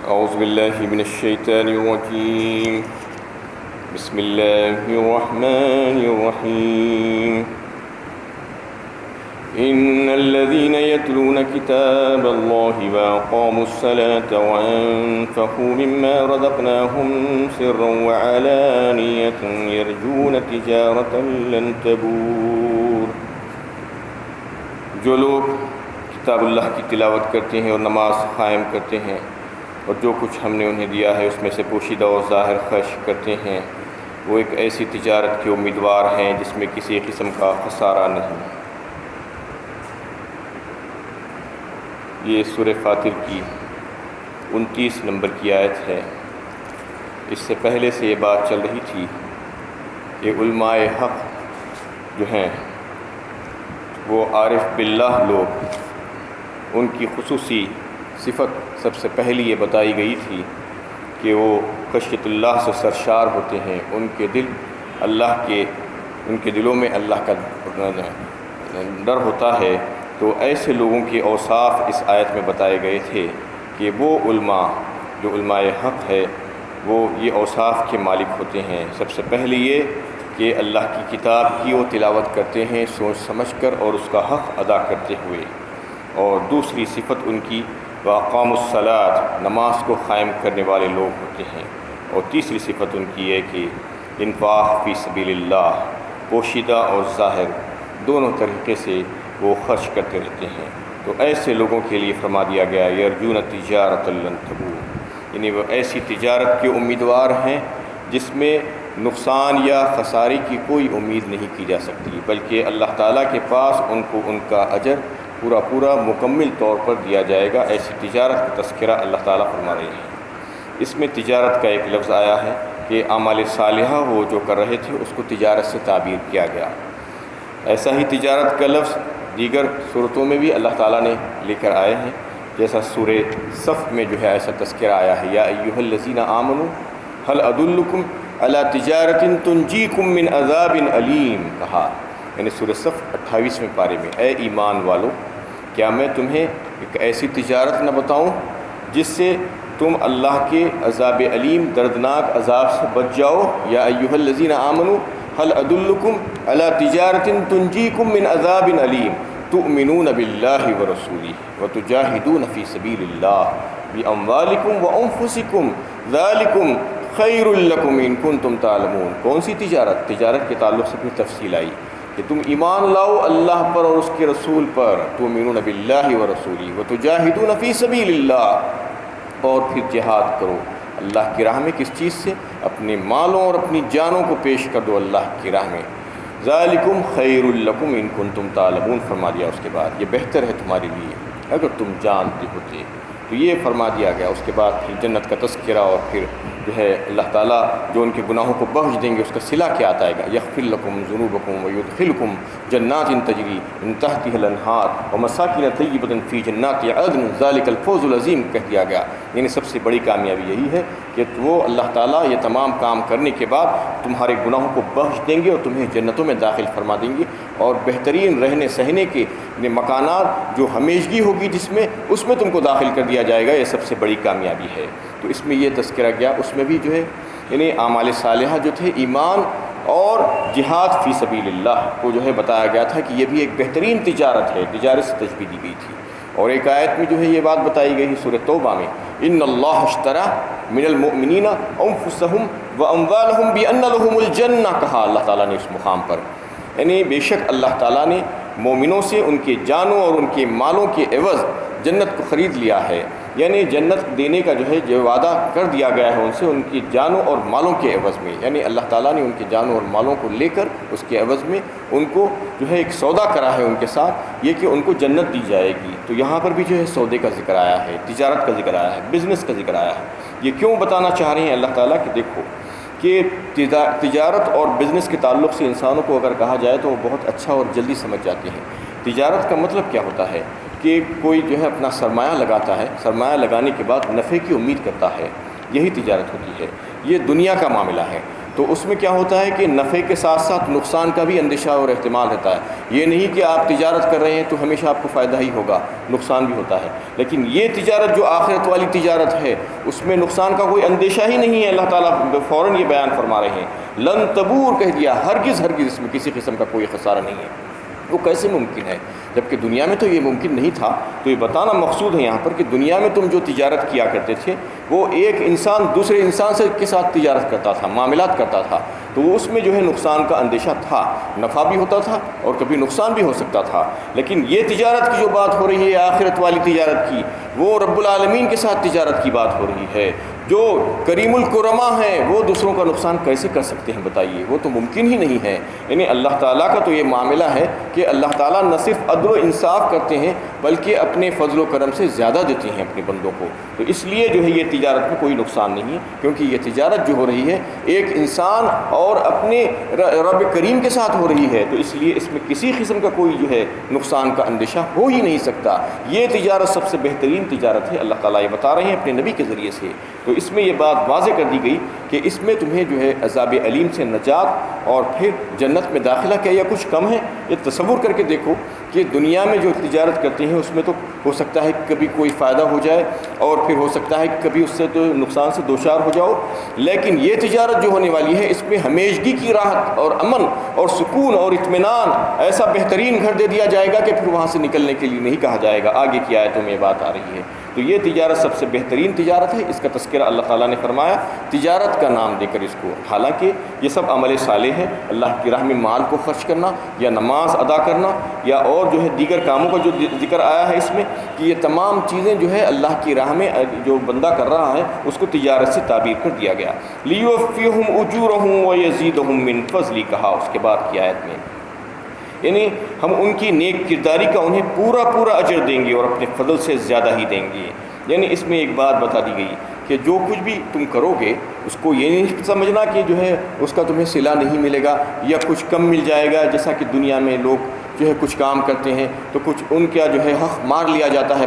أعوذ بالله من الشيطان الرجيم. بسم الله الرحمن الرحيم. إن الذين يتلون كتاب الله وأقاموا الصلاة وأنفقوا مما رزقناهم سرا وعلانية يرجون تجارة لن تبور. جو لوگ کتاب اللہ کی تلاوت کرتے ہیں اور نماز قائم کرتے ہیں اور جو کچھ ہم نے انہیں دیا ہے اس میں سے پوشیدہ اور ظاہر خرچ کرتے ہیں، وہ ایک ایسی تجارت کے امیدوار ہیں جس میں کسی قسم کا خسارہ نہیں۔ یہ سورہ فاطر کی 29 نمبر کی آیت ہے۔ اس سے پہلے سے یہ بات چل رہی تھی کہ علماء حق جو ہیں وہ عارف باللہ لوگ، ان کی خصوصی صفت سب سے پہلی یہ بتائی گئی تھی کہ وہ خشیت اللہ سے سرشار ہوتے ہیں، ان کے دلوں میں اللہ کا ڈر ہوتا ہے۔ تو ایسے لوگوں کے اوصاف اس آیت میں بتائے گئے تھے کہ وہ علماء جو علماء حق ہے وہ یہ اوصاف کے مالک ہوتے ہیں۔ سب سے پہلے یہ کہ اللہ کی کتاب کی وہ تلاوت کرتے ہیں سوچ سمجھ کر اور اس کا حق ادا کرتے ہوئے، اور دوسری صفت ان کی وَأَقَامُوا الصَّلَاةَ، نماز کو قائم کرنے والے لوگ ہوتے ہیں، اور تیسری صفت ان کی ہے کہ انفاق فی سبیل اللہ، پوشیدہ اور ظاہر دونوں طریقے سے وہ خرچ کرتے رہتے ہیں۔ تو ایسے لوگوں کے لیے فرما دیا گیا یرجون تجارۃ لن تبور، یعنی وہ ایسی تجارت کے امیدوار ہیں جس میں نقصان یا خسارے کی کوئی امید نہیں کی جا سکتی، بلکہ اللہ تعالیٰ کے پاس ان کو ان کا اجر پورا مکمل طور پر دیا جائے گا۔ ایسی تجارت کا تذکرہ اللہ تعالیٰ فرما رہے ہیں۔ اس میں تجارت کا ایک لفظ آیا ہے کہ اعمال صالحہ وہ جو کر رہے تھے اس کو تجارت سے تعبیر کیا گیا۔ ایسا ہی تجارت کا لفظ دیگر صورتوں میں بھی اللہ تعالیٰ نے لے کر آئے ہیں، جیسا سورہ صف میں جو ہے ایسا تذکرہ آیا ہے، یا ایھا الذین آمنوا ھل ادلکم علی تجارۃ تنجیکم من عذاب علیم کہا، یعنی سورہ صف 28ویں پارے میں، اے ایمان والو کیا میں تمہیں ایک ایسی تجارت نہ بتاؤں جس سے تم اللہ کے عذاب علیم دردناک عذاب سے بچ جاؤ۔ یا ایھا الذین آمنوا ھل ادلکم علی تجارۃ تنجیکم من عذاب علیم تؤمنون باللہ ورسولہ وتجاہدون فی سبیل اللہ باموالکم وانفسکم ذالکم خیر لکم ان کنتم تعلمون۔ کون سی تجارت کے تعلق سے پھر تفصیل آئی کہ تم ایمان لاؤ اللہ پر اور اس کے رسول پر، تؤمنون باللہ ورسولہ وتجاہدون فی سبیل اللہ، اور پھر جہاد کرو اللہ کی راہ میں۔ کس چیز سے؟ اپنے مالوں اور اپنی جانوں کو پیش کر دو اللہ کی راہ میں۔ ذالکم خیر لکم ان کنتم تعلمون فرما دیا اس کے بعد، یہ بہتر ہے تمہارے لیے اگر تم جانتے ہوتے۔ تو یہ فرما دیا گیا۔ اس کے بعد پھر جنت کا تذکرہ، اور پھر جو ہے اللہ تعالیٰ جو ان کے گناہوں کو بخش دیں گے اس کا صلہ کیا آتا ہے، یغفر لکم ذنوبکم ویدخلکم جنات تجری من تحتها الانہار ومساکن طیبۃ فی جنات عدن ذلک الفوز العظیم کہہ دیا گیا۔ یعنی سب سے بڑی کامیابی یہی ہے کہ وہ اللہ تعالیٰ یہ تمام کام کرنے کے بعد تمہارے گناہوں کو بخش دیں گے اور تمہیں جنتوں میں داخل فرما دیں گے، اور بہترین رہنے سہنے کے مکانات جو ہمیشگی ہوگی جس میں، اس میں تم کو داخل کر دیا جائے گا۔ یہ سب سے بڑی کامیابی ہے۔ تو اس میں یہ تذکرہ گیا، اس میں بھی جو ہے یعنی اعمال صالحہ جو تھے، ایمان اور جہاد فی سبیل اللہ کو جو ہے بتایا گیا تھا کہ یہ بھی ایک بہترین تجارت ہے، تجارت سے تشبیہ دی گئی تھی۔ اور ایک آیت میں جو ہے یہ بات بتائی گئی سورہ توبہ میں، ان اللہ اشتری من المؤمنین انفسهم واموالهم بان لهم الجنہ کہا اللہ تعالیٰ نے اس مقام پر، یعنی بے شک اللہ تعالیٰ نے مومنوں سے ان کے جانوں اور ان کے مالوں کے عوض جنت کو خرید لیا ہے، یعنی جنت دینے کا جو ہے جو وعدہ کر دیا گیا ہے ان سے، ان کی جانوں اور مالوں کے عوض میں، یعنی اللہ تعالیٰ نے ان کے جانوں اور مالوں کو لے کر اس کے عوض میں ان کو جو ہے ایک سودا کرا ہے ان کے ساتھ، یہ کہ ان کو جنت دی جائے گی۔ تو یہاں پر بھی جو ہے سودے کا ذکر آیا ہے، تجارت کا ذکر آیا ہے، بزنس کا ذکر آیا ہے۔ یہ کیوں بتانا چاہ رہے ہیں اللہ تعالیٰ کہ دیکھو کہ تجارت اور بزنس کے تعلق سے انسانوں کو اگر کہا جائے تو وہ بہت اچھا اور جلدی سمجھ جاتے ہیں۔ تجارت کا مطلب کیا ہوتا ہے کہ کوئی جو ہے اپنا سرمایہ لگاتا ہے، سرمایہ لگانے کے بعد نفع کی امید کرتا ہے، یہی تجارت ہوتی ہے، یہ دنیا کا معاملہ ہے۔ تو اس میں کیا ہوتا ہے کہ نفع کے ساتھ ساتھ نقصان کا بھی اندیشہ اور احتمال رہتا ہے۔ یہ نہیں کہ آپ تجارت کر رہے ہیں تو ہمیشہ آپ کو فائدہ ہی ہوگا، نقصان بھی ہوتا ہے، لیکن یہ تجارت جو آخرت والی تجارت ہے اس میں نقصان کا کوئی اندیشہ ہی نہیں ہے۔ اللہ تعالیٰ فوراً یہ بیان فرما رہے ہیں، لن تبور کہہ دیا، ہرگز ہرگز اس میں کسی قسم کا کوئی خسارہ نہیں ہے۔ وہ کیسے ممکن ہے جبکہ دنیا میں تو یہ ممکن نہیں تھا؟ تو یہ بتانا مقصود ہے یہاں پر کہ دنیا میں تم جو تجارت کیا کرتے تھے وہ ایک انسان دوسرے انسان کے ساتھ تجارت کرتا تھا، معاملات کرتا تھا، تو اس میں جو ہے نقصان کا اندیشہ تھا، نفع بھی ہوتا تھا اور کبھی نقصان بھی ہو سکتا تھا۔ لیکن یہ تجارت کی جو بات ہو رہی ہے آخرت والی تجارت کی، وہ رب العالمین کے ساتھ تجارت کی بات ہو رہی ہے۔ جو کریم الکرما ہیں وہ دوسروں کا نقصان کیسے کر سکتے ہیں بتائیے؟ وہ تو ممکن ہی نہیں ہے۔ یعنی اللہ تعالیٰ کا تو یہ معاملہ ہے کہ اللہ تعالیٰ نہ صرف عدل و انصاف کرتے ہیں بلکہ اپنے فضل و کرم سے زیادہ دیتے ہیں اپنے بندوں کو، تو اس لیے جو ہے یہ تجارت میں کوئی نقصان نہیں ہے، کیونکہ یہ تجارت جو ہو رہی ہے ایک انسان اور اپنے رب کریم کے ساتھ ہو رہی ہے، تو اس لیے اس میں کسی قسم کا کوئی جو ہے نقصان کا اندیشہ ہو ہی نہیں سکتا۔ یہ تجارت سب سے بہترین تجارت ہے، اللہ تعالیٰ یہ بتا رہے ہیں اپنے نبی کے ذریعے سے۔ تو اس میں یہ بات واضح کر دی گئی کہ اس میں تمہیں جو ہے عذاب علیم سے نجات اور پھر جنت میں داخلہ کیا یا کچھ کم ہے؟ یہ تصور کر کے دیکھو کہ دنیا میں جو تجارت کرتے ہیں اس میں تو ہو سکتا ہے کہ کبھی کوئی فائدہ ہو جائے اور پھر ہو سکتا ہے کہ کبھی اس سے تو نقصان سے دوچار ہو جاؤ، لیکن یہ تجارت جو ہونے والی ہے اس میں ہمیشگی کی راحت اور امن اور سکون اور اطمینان، ایسا بہترین گھر دے دیا جائے گا کہ پھر وہاں سے نکلنے کے لیے نہیں کہا جائے گا۔ آگے کی آیتوں میں یہ بات آ رہی ہے۔ تو یہ تجارت سب سے بہترین تجارت ہے، اس کا تذکرہ اللہ تعالیٰ نے فرمایا تجارت کا نام دے کر اس کو، حالانکہ یہ سب عمل صالح ہے، اللہ کی راہ میں مال کو خرچ کرنا یا نماز ادا کرنا یا اور جو ہے دیگر کاموں کا جو ذکر آیا ہے اس میں، کہ یہ تمام چیزیں جو ہے اللہ کی راہ میں جو بندہ کر رہا ہے اس کو تجارت سے تعبیر کر دیا گیا۔ لیوفیہم اجورہم ویزیدہم من فضلی کہا اس کے بعد کی آیت میں، یعنی ہم ان کی نیک کرداری کا انہیں پورا پورا اجر دیں گے اور اپنے فضل سے زیادہ ہی دیں گے۔ یعنی اس میں ایک بات بتا دی گئی کہ جو کچھ بھی تم کرو گے اس کو یہ نہیں سمجھنا کہ جو ہے اس کا تمہیں صلہ نہیں ملے گا یا کچھ کم مل جائے گا، جیسا کہ دنیا میں لوگ جو ہے کچھ کام کرتے ہیں تو کچھ ان کا جو ہے حق مار لیا جاتا ہے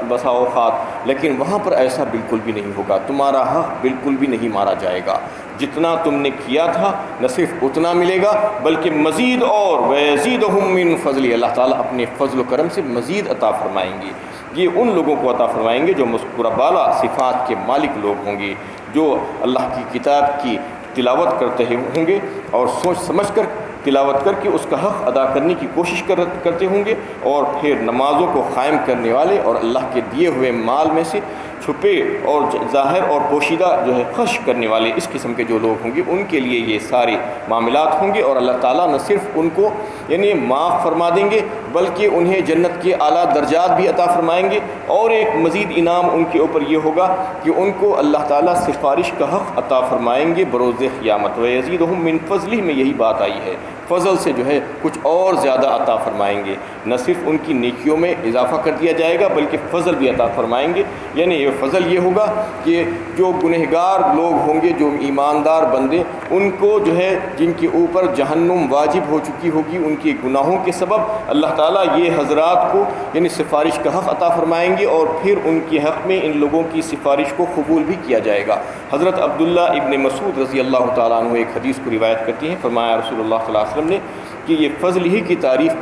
بسا اوقات، لیکن وہاں پر ایسا بالکل بھی نہیں ہوگا، تمہارا حق بالکل بھی نہیں مارا جائے گا۔ جتنا تم نے کیا تھا نہ صرف اتنا ملے گا بلکہ مزید، اور وَيَزِيدُهُم مِّن فَضْلِهِ، اللہ تعالیٰ اپنے فضل و کرم سے مزید عطا فرمائیں گے۔ یہ ان لوگوں کو عطا فرمائیں گے جو مذکورہ بالا صفات کے مالک لوگ ہوں گے، جو اللہ کی کتاب کی تلاوت کرتے ہوں گے اور سوچ سمجھ کر تلاوت کر کے اس کا حق ادا کرنے کی کوشش کرتے ہوں گے، اور پھر نمازوں کو قائم کرنے والے اور اللہ کے دیے ہوئے مال میں سے چھپے اور ظاہر اور پوشیدہ جو ہے خرچ کرنے والے اس قسم کے جو لوگ ہوں گے ان کے لیے یہ سارے معاملات ہوں گے، اور اللہ تعالیٰ نہ صرف ان کو یعنی معاف فرما دیں گے بلکہ انہیں جنت کے اعلیٰ درجات بھی عطا فرمائیں گے، اور ایک مزید انعام ان کے اوپر یہ ہوگا کہ ان کو اللہ تعالیٰ سفارش کا حق عطا فرمائیں گے بروز قیامت۔ وَيَزِيدُهُم مِّن فَضْلِهِ میں یہی بات آئی ہے، فضل سے جو ہے کچھ اور زیادہ عطا فرمائیں گے، نہ صرف ان کی نیکیوں میں اضافہ کر دیا جائے گا بلکہ فضل بھی عطا فرمائیں گے۔ یعنی یہ فضل یہ ہوگا کہ جو گنہگار لوگ ہوں گے، جو ایماندار بندے، ان کو جو ہے جن کے اوپر جہنم واجب ہو چکی ہوگی ان کے گناہوں کے سبب، اللہ تعالیٰ یہ حضرات کو یعنی سفارش کا حق عطا فرمائیں گے، اور پھر ان کے حق میں ان لوگوں کی سفارش کو قبول بھی کیا جائے گا۔ حضرت عبداللہ ابن مسعود رضی اللہ تعالیٰ عنہ ایک حدیث کو روایت کرتی ہیں، فرمایا رسول اللہ صلی اللہ علیہ وسلم نے کہ یہ فضل ہی کی تعریف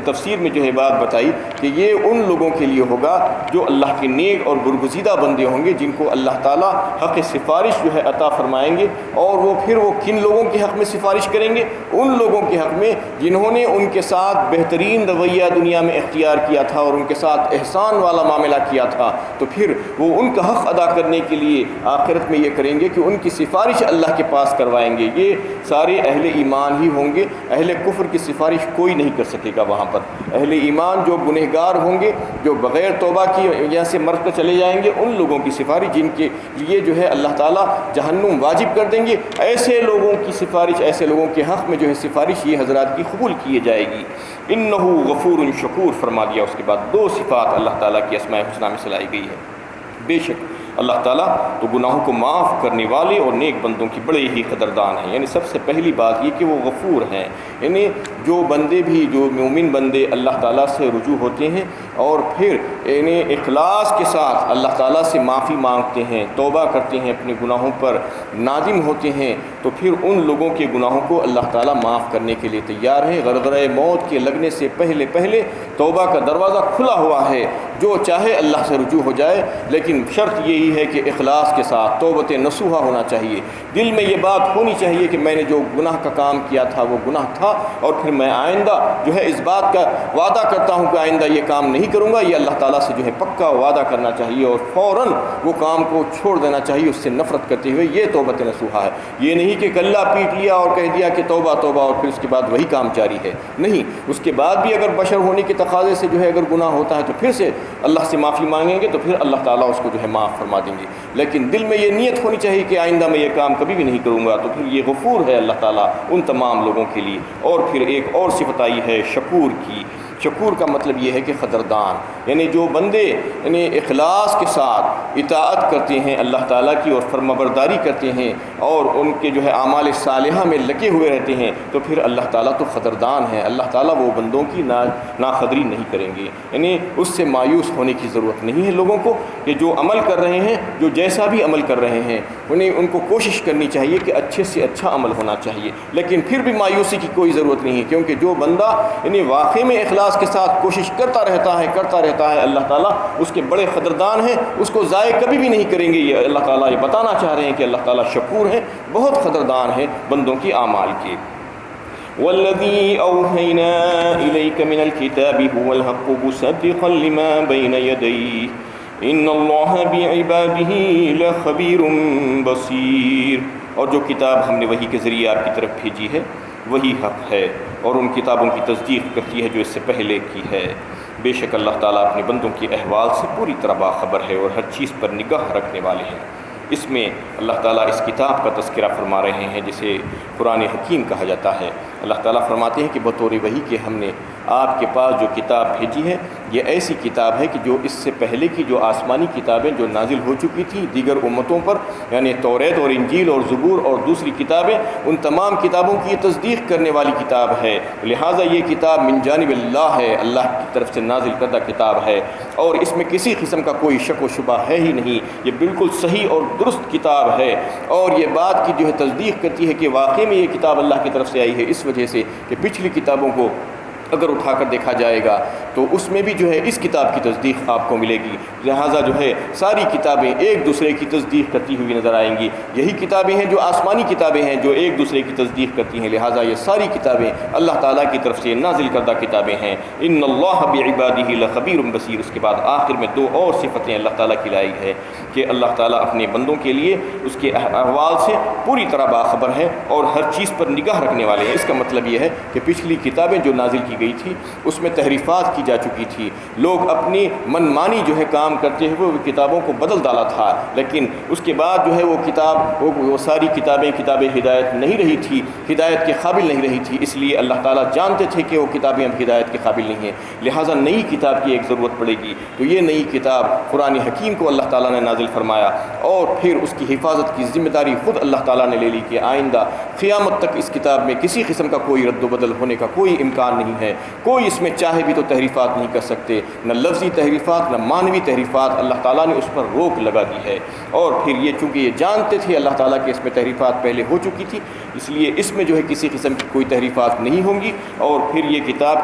تفسیر میں جو ہے بات بتائی کہ یہ ان لوگوں کے لیے ہوگا جو اللہ کے نیک اور برگزیدہ بندے ہوں گے، جن کو اللہ تعالیٰ حق سفارش جو ہے عطا فرمائیں گے، اور وہ پھر وہ کن لوگوں کے حق میں سفارش کریں گے؟ ان لوگوں کے حق میں جنہوں نے ان کے ساتھ بہترین رویہ دنیا میں اختیار کیا تھا اور ان کے ساتھ احسان والا معاملہ کیا تھا، تو پھر وہ ان کا حق ادا کرنے کے لیے آخرت میں یہ کریں گے کہ ان کی سفارش اللہ کے پاس کروائیں گے۔ یہ سارے اہل ایمان ہی ہوں گے، اہل کفر کی سفارش کوئی نہیں کر سکے گا وہاں پر۔ اہل ایمان جو گنہگار ہوں گے، جو بغیر توبہ کی یہاں سے مر کر چلے جائیں گے، ان لوگوں کی سفارش جن کے لیے جو ہے اللہ تعالیٰ جہنم واجب کر دیں گے، ایسے لوگوں کی سفارش، ایسے لوگوں کے حق میں جو ہے سفارش یہ حضرات کی قبول کیے جائے گی۔ انہ غفور شکور فرما دیا، اس کے بعد دو صفات اللہ تعالیٰ کی اسماء الحسنی میں سلائی گئی ہے۔ بے شک اللہ تعالیٰ تو گناہوں کو معاف کرنے والے اور نیک بندوں کی بڑے ہی قدردان ہیں۔ یعنی سب سے پہلی بات یہ کہ وہ غفور ہیں، یعنی جو بندے بھی، جو مومن بندے اللہ تعالیٰ سے رجوع ہوتے ہیں اور پھر انہیں اخلاص کے ساتھ اللہ تعالیٰ سے معافی مانگتے ہیں، توبہ کرتے ہیں، اپنے گناہوں پر نادم ہوتے ہیں، تو پھر ان لوگوں کے گناہوں کو اللہ تعالیٰ معاف کرنے کے لیے تیار ہے۔ غرغرہ موت کے لگنے سے پہلے توبہ کا دروازہ کھلا ہوا ہے، جو چاہے اللہ سے رجوع ہو جائے، لیکن شرط یہی ہے کہ اخلاص کے ساتھ توبۃ نصوحہ ہونا چاہیے۔ دل میں یہ بات ہونی چاہیے کہ میں نے جو گناہ کا کام کیا تھا وہ گناہ تھا، اور پھر میں آئندہ جو ہے اس بات کا وعدہ کرتا ہوں کہ آئندہ یہ کام نہیں کروں گا۔ یہ اللہ تعالیٰ سے جو ہے پکا وعدہ کرنا چاہیے، اور فوراً وہ کام کو چھوڑ دینا چاہیے اس سے نفرت کرتے ہوئے۔ یہ توبۃ نصوحہ ہے۔ یہ نہیں کہ گلہ پیٹ لیا اور کہہ دیا کہ توبہ توبہ، اور پھر اس کے بعد وہی کام جاری ہے، نہیں۔ اس کے بعد بھی اگر بشر ہونے کے تقاضے سے جو ہے اگر گناہ ہوتا ہے تو پھر سے اللہ سے معافی مانگیں گے، تو پھر اللہ تعالیٰ اس کو جو ہے معاف فرما دیں گے۔ لیکن دل میں یہ نیت ہونی چاہیے کہ آئندہ میں یہ کام کبھی بھی نہیں کروں گا، تو پھر یہ غفور ہے اللہ تعالیٰ ان تمام لوگوں کے لیے۔ اور پھر ایک اور صفت آئی ہے شکور کی۔ شکور کا مطلب یہ ہے کہ قدردان، یعنی جو بندے یعنی اخلاص کے ساتھ اطاعت کرتے ہیں اللہ تعالیٰ کی اور فرمانبرداری کرتے ہیں اور ان کے جو ہے اعمال صالحہ میں لگے ہوئے رہتے ہیں، تو پھر اللہ تعالیٰ تو قدردان ہے۔ اللہ تعالیٰ وہ بندوں کی ناقدری نہیں کریں گے، یعنی اس سے مایوس ہونے کی ضرورت نہیں ہے لوگوں کو، کہ جو عمل کر رہے ہیں، جو جیسا بھی عمل کر رہے ہیں، ان کو کوشش کرنی چاہیے کہ اچھے سے اچھا عمل ہونا چاہیے، لیکن پھر بھی مایوسی کی کوئی ضرورت نہیں ہے، کیونکہ جو بندہ یعنی واقعی میں اخلاص کے ساتھ کوشش کرتا رہتا ہے، اللہ تعالیٰ اس کے بڑے قدردان ہیں، اس کو ضائع کبھی بھی نہیں کریں گے۔ یہ اللہ تعالیٰ یہ بتانا چاہ رہے ہیں کہ اللہ تعالیٰ شکور ہے، بہت قدردان ہے بندوں کی اعمال کے۔ والذی اوحینا الیک من الکتاب هو الحق مصدقا لما بین یدیہ ان اللہ بعبادہ لخبیر بصیر۔ اور جو کتاب ہم نے وحی کے ذریعے آپ کی طرف بھیجی ہے وہی حق ہے، اور ان کتابوں کی تصدیق کرتی ہے جو اس سے پہلے کی ہے۔ بے شک اللہ تعالیٰ اپنے بندوں کے احوال سے پوری طرح باخبر ہے اور ہر چیز پر نگاہ رکھنے والے ہیں۔ اس میں اللہ تعالیٰ اس کتاب کا تذکرہ فرما رہے ہیں جسے قرآن حکیم کہا جاتا ہے۔ اللہ تعالیٰ فرماتے ہیں کہ بطور وحی کہ ہم نے آپ کے پاس جو کتاب بھیجی ہے یہ ایسی کتاب ہے کہ جو اس سے پہلے کی جو آسمانی کتابیں جو نازل ہو چکی تھیں دیگر امتوں پر، یعنی توریت اور انجیل اور زبور اور دوسری کتابیں، ان تمام کتابوں کی یہ تصدیق کرنے والی کتاب ہے۔ لہٰذا یہ کتاب من جانب اللہ ہے، اللہ کی طرف سے نازل کردہ کتاب ہے، اور اس میں کسی قسم کا کوئی شک و شبہ ہے ہی نہیں۔ یہ بالکل صحیح اور درست کتاب ہے، اور یہ بات کی جو ہے تصدیق کرتی ہے کہ واقعی میں یہ کتاب اللہ کی طرف سے آئی ہے، اس وجہ سے کہ پچھلی کتابوں کو اگر اٹھا کر دیکھا جائے گا تو اس میں بھی جو ہے اس کتاب کی تصدیق آپ کو ملے گی۔ لہٰذا جو ہے ساری کتابیں ایک دوسرے کی تصدیق کرتی ہوئی نظر آئیں گی۔ یہی کتابیں ہیں جو آسمانی کتابیں ہیں جو ایک دوسرے کی تصدیق کرتی ہیں، لہٰذا یہ ساری کتابیں اللہ تعالیٰ کی طرف سے نازل کردہ کتابیں ہیں۔ ان اللہ بعبادہ لخبیر بصیر۔ اس کے بعد آخر میں دو اور صفتیں اللہ تعالیٰ کی لائی ہے کہ اللہ تعالیٰ اپنے بندوں کے لیے اس کے احوال سے پوری طرح باخبر ہے اور ہر چیز پر نگاہ رکھنے والے ہیں۔ اس کا مطلب یہ ہے کہ پچھلی کتابیں جو نازل کی گئی تھی اس میں تحریفات کی جا چکی تھی، لوگ اپنی من مانی جو ہے کام کرتے ہوئے وہ کتابوں کو بدل ڈالا تھا، لیکن اس کے بعد جو ہے وہ ساری کتابیں ہدایت نہیں رہی تھی، ہدایت کے قابل نہیں رہی تھی، اس لیے اللہ تعالیٰ جانتے تھے کہ وہ کتابیں اب ہدایت کے قابل نہیں ہیں، لہٰذا نئی کتاب کی ایک ضرورت پڑے گی۔ تو یہ نئی کتاب قرآن حکیم کو اللہ تعالیٰ نے نازل فرمایا، اور پھر اس کی حفاظت کی ذمہ داری خود اللہ تعالیٰ نے لے لی کہ آئندہ قیامت تک اس کتاب میں کسی قسم کا کوئی رد و بدل ہونے کا کوئی امکان نہیں ہے، کوئی اس میں چاہے بھی تو تحریفات نہیں کر سکتے، نہ لفظی تحریفات نہ معنوی تحریفات، اللہ تعالیٰ نے اس پر روک لگا دی ہے۔ اور پھر یہ چونکہ یہ جانتے تھے اللہ تعالیٰ کہ اس میں تحریفات پہلے ہو چکی تھی، اس لیے اس میں جو ہے کسی قسم کی کوئی تحریفات نہیں ہوں گی، اور پھر یہ کتاب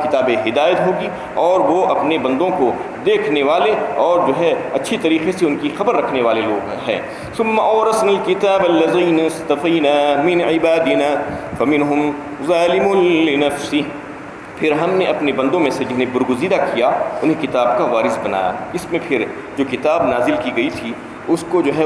ہدایت ہوگی، اور وہ اپنے بندوں کو دیکھنے والے اور جو ہے اچھی طریقے سے ان کی خبر رکھنے والے لوگ ہیں۔ ثم اورثنا الكتاب الذين اصطفينا من عبادنا فمنهم ظالم لنفسه۔ پھر ہم نے اپنے بندوں میں سے جنہیں برگزیدہ کیا انہیں کتاب کا وارث بنایا۔ اس میں پھر جو کتاب نازل کی گئی تھی اس کو جو ہے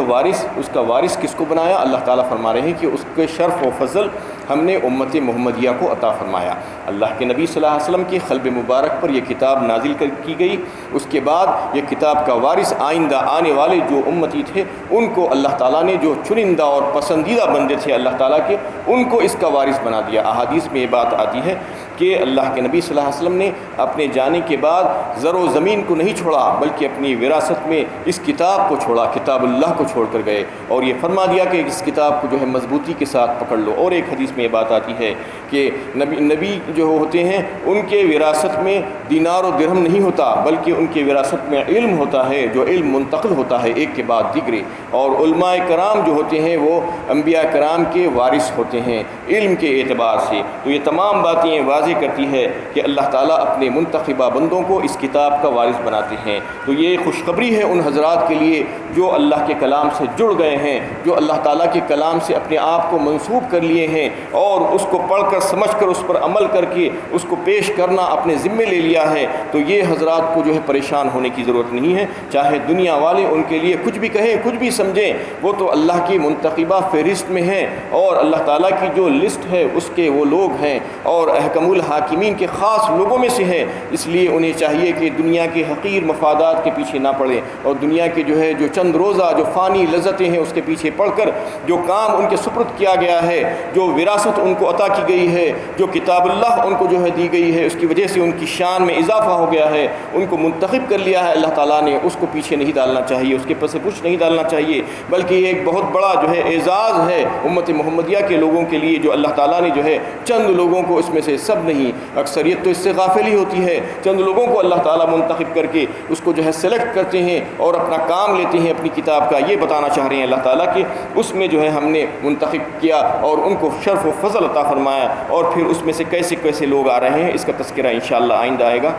اس کا وارث کس کو بنایا؟ اللہ تعالیٰ فرما رہے ہیں کہ اس کے شرف و فضل ہم نے امت محمدیہ کو عطا فرمایا۔ اللہ کے نبی صلی اللہ علیہ وسلم کی قلب مبارک پر یہ کتاب نازل کی گئی، اس کے بعد یہ کتاب کا وارث آئندہ آنے والے جو امتی تھے ان کو اللہ تعالیٰ نے جو چنندہ اور پسندیدہ بندے تھے اللہ تعالیٰ کے، ان کو اس کا وارث بنا دیا۔ احادیث میں یہ بات آتی ہے کہ اللہ کے نبی صلی اللہ علیہ وسلم نے اپنے جانے کے بعد زر و زمین کو نہیں چھوڑا بلکہ اپنی وراثت میں اس کتاب کو چھوڑا، کتاب اللہ کو چھوڑ کر گئے، اور یہ فرما دیا کہ اس کتاب کو جو ہے مضبوطی کے ساتھ پکڑ لو۔ اور ایک حدیث میں یہ بات آتی ہے کہ نبی جو ہوتے ہیں ان کے وراثت میں دینار و درہم نہیں ہوتا بلکہ ان کے وراثت میں علم ہوتا ہے، جو علم منتقل ہوتا ہے ایک کے بعد دیگرے، اور علماء کرام جو ہوتے ہیں وہ انبیاء کرام کے وارث ہوتے ہیں علم کے اعتبار سے۔ تو یہ تمام باتیں واضح کرتی ہے کہ اللہ تعالیٰ اپنے منتخبہ بندوں کو اس کتاب کا وارث بناتے ہیں۔ تو یہ خوشخبری ہے ان حضرات کے لیے جو اللہ کے کلام سے جڑ گئے ہیں، جو اللہ تعالیٰ کے کلام سے اپنے آپ کو منسوب کر لیے ہیں اور اس کو پڑھ کر سمجھ کر اس پر عمل کر کے اس کو پیش کرنا اپنے ذمے لے لیا ہے۔ تو یہ حضرات کو جو ہے پریشان ہونے کی ضرورت نہیں ہے، چاہے دنیا والے ان کے لیے کچھ بھی کہیں کچھ بھی سمجھیں، وہ تو اللہ کی منتخبہ فہرست میں ہیں اور اللہ تعالیٰ کی جو لسٹ ہے اس کے وہ لوگ ہیں اور احکم الحاکمین کے خاص لوگوں میں سے ہیں۔ اس لیے انہیں چاہیے کہ دنیا کے حقیر مفادات کے پیچھے نہ پڑیں اور دنیا کے جو چند روزہ جو فانی لذتیں ہیں اس کے پیچھے پڑھ کر جو کام ان کے سپرد کیا گیا ہے، جو وراثت ان کو عطا کی گئی ہے، جو کتاب اللہ ان کو جو ہے دی گئی ہے، اس کی وجہ سے ان کی شان میں اضافہ ہو گیا ہے، ان کو منتخب کر لیا ہے اللہ تعالیٰ نے، اس کو پیچھے نہیں ڈالنا چاہیے، اس کے پس پش نہیں ڈالنا چاہیے، بلکہ یہ ایک بہت بڑا جو ہے اعزاز ہے امت محمدیہ کے لوگوں کے لیے جو اللہ تعالیٰ نے جو ہے چند لوگوں کو، اس میں سے سب نہیں، اکثریت تو اس سے غافل ہی ہوتی ہے، چند لوگوں کو اللہ تعالیٰ منتخب کر کے اس کو جو ہے سلیکٹ کرتے ہیں اور اپنا کام لیتے ہیں اپنی کتاب کا۔ یہ بتانا چاہ رہے ہیں اللہ تعالیٰ کہ اس میں جو ہے ہم نے منتخب کیا اور ان کو شرف و فضل عطا فرمایا، اور پھر اس میں سے کیسے کیسے لوگ آ رہے ہیں اس کا تذکرہ انشاءاللہ آئندہ آئے گا۔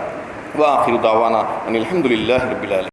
وآخر دعوانا ان الحمد للہ رب العالمین۔